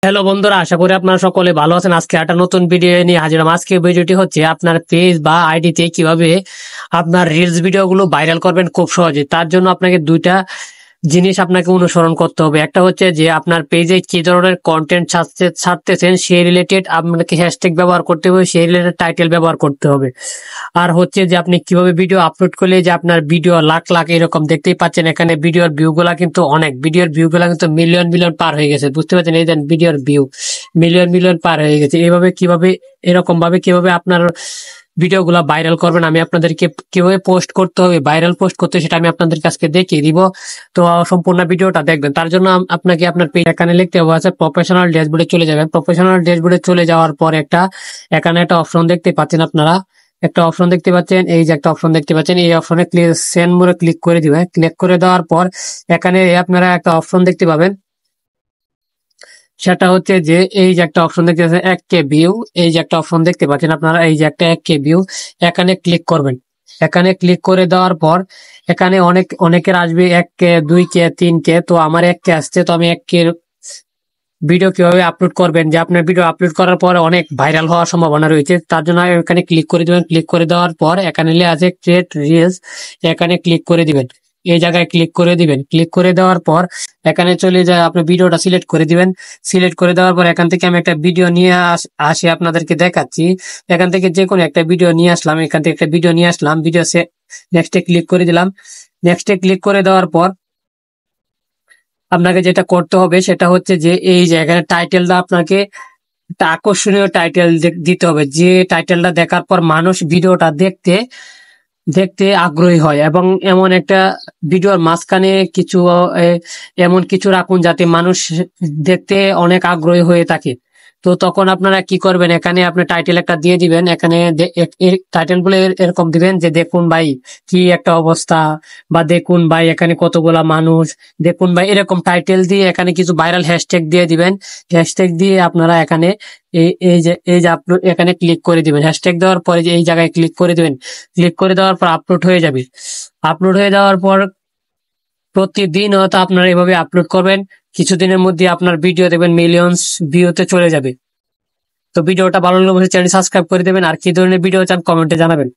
Hello বন্ধুরা, আশা করি আপনারা সকলে ভালো আছেন। আজকে একটা নতুন ভিডিও নিয়ে হাজির হলাম। আজকে ভিডিওটি হচ্ছে আপনার পেজ বা আইডিতে কিভাবে আপনার রিলস ভিডিওগুলো ভাইরাল করবেন খুব সহজে। তার জন্য আপনাকে দুইটা জিনিস আপনাকে অনুসরণ করতে হবে। একটা হচ্ছে যে আপনার পেজে কি ধরনের কন্টেন্ট ছাড়তেছেন সেই রিলেটেড আপনাকে হ্যাশট্যাগ ব্যবহার করতে হবে, সেই রিলেটেড টাইটেল ব্যবহার করতে হবে। আর হচ্ছে যে আপনি কিভাবে ভিডিও আপলোড করলে যে আপনার ভিডিও লাখ লাখ এরকম দেখতেই পাচ্ছেন এখানে ভিডিওর ভিউগুলা কিন্তু অনেক, ভিডিওর ভিউগুলা কিন্তু মিলিয়ন মিলিয়ন পার হয়ে গেছে, বুঝতে পারছেন? এই দেন ভিডিওর ভিউ মিলিয়ন মিলিয়ন পার হয়ে গেছে। এইভাবে কিভাবে এরকম ভাবে কিভাবে আপনার ভিডিওগুলো ভাইরাল করবেন, আমি আপনাদেরকে কিভাবে পোস্ট করতে হবে, ভাইরাল পোস্ট করতে সেটা আমি আপনাদের কাছে দেখিয়ে দিব। তো সম্পূর্ণ ভিডিওটা দেখবেন। তার জন্য আপনাকে আপনার পেজ এখানে লিখতে হবে আছে প্রফেশনাল ড্যাশবোর্ডে চলে যাবেন। প্রফেশনাল ড্যাশবোর্ডে চলে যাওয়ার পর এখানে একটা অপশন দেখতে পাচ্ছেন আপনারা, একটা অপশন দেখতে পাচ্ছেন, এই যে একটা অপশন দেখতে পাচ্ছেন, এই অপশনে সেন্ড মোরে ক্লিক করে দিবেন। ক্লিক করে দেওয়ার পর এখানে আপনারা একটা অপশন দেখতে পাবেন, সেটা হচ্ছে যে এই যে একটা অপশন দেখতে পাচ্ছেন 1K ভিউ, এই যে একটা অপশন দেখতে পাচ্ছেন আপনারা, এই যে একটা 1K ভিউ, এখানে ক্লিক করবেন। এখানে ক্লিক করে দেওয়ার পর এখানে অনেকের আসবে 1K 2K 3K, তো আমার 1K আসছে, তো আমি 1K ভিডিও কিভাবে আপলোড করবেন, যে আপনার ভিডিও আপলোড করার পর অনেক ভাইরাল হওয়ার সম্ভাবনা রয়েছে, তার জন্য এখানে ক্লিক করে দিবেন। ক্লিক করে দেওয়ার পর এখানে আছে ক্রিয়েট রিলস, এখানে ক্লিক করে দিবেন। এই জায়গায় ক্লিক করে দিবেন। ক্লিক করে দেওয়ার পর এখানে চলে যায়, আপনি ভিডিওটা সিলেক্ট করে দিবেন। সিলেক্ট করে দেওয়ার পর এখান থেকে আমি একটা ভিডিও নিয়ে আসি আপনাদেরকে দেখাচ্ছি। এখান থেকে যে কোনো একটা ভিডিও নিয়ে আসলাম, এখান থেকে একটা ভিডিও নিয়ে আসলাম, ভিডিও নেক্সটে ক্লিক করে দিলাম। নেক্সটে ক্লিক করে দেওয়ার পর আপনাকে যেটা করতে হবে সেটা হচ্ছে যে এই জায়গায় টাইটেলটা আপনাকে একটা আকর্ষণীয় টাইটেল দিতে হবে, যে টাইটেলটা দেখার পর মানুষ ভিডিওটা দেখতে দেখতে আগ্রহী হয়, এবং এমন একটা ভিডিওর মাঝখানে কিছু এমন কিছু রাখুন যাতে মানুষ দেখতে অনেক আগ্রহী হয়ে থাকে। তো তখন আপনারা কি করবেন, এখানে আপনি টাইটেল একটা দিয়ে দিবেন। এখানে টাইটেল গুলো এরকম দিবেন যে দেখুন ভাই কি একটা অবস্থা, বা দেখুন ভাই এখানে কতগুলা মানুষ, দেখুন ভাই, এরকম টাইটেল দিয়ে এখানে কিছু ভাইরাল হ্যাশট্যাগ দিয়ে দিবেন। হ্যাশট্যাগ দিয়ে আপনারা এখানে এই যে আপলোড, এখানে ক্লিক করে দিবেন। হ্যাশট্যাগ দেওয়ার পরে যে এই জায়গায় ক্লিক করে দিবেন। ক্লিক করে দেওয়ার পর আপলোড হয়ে যাবে। আপলোড হয়ে যাওয়ার পর প্রতিদিন হয়তো আপনারা এভাবে আপলোড করবেন, কিছুদিনের মধ্যে আপনার ভিডিও দেখবেন মিলিয়নস ভিউতে চলে যাবে। তো ভিডিওটা ভালো লাগলে অবশ্যই চ্যানেল সাবস্ক্রাইব করে দেবেন, আর কি ধরনের ভিডিও চান কমেন্টে জানাবেন।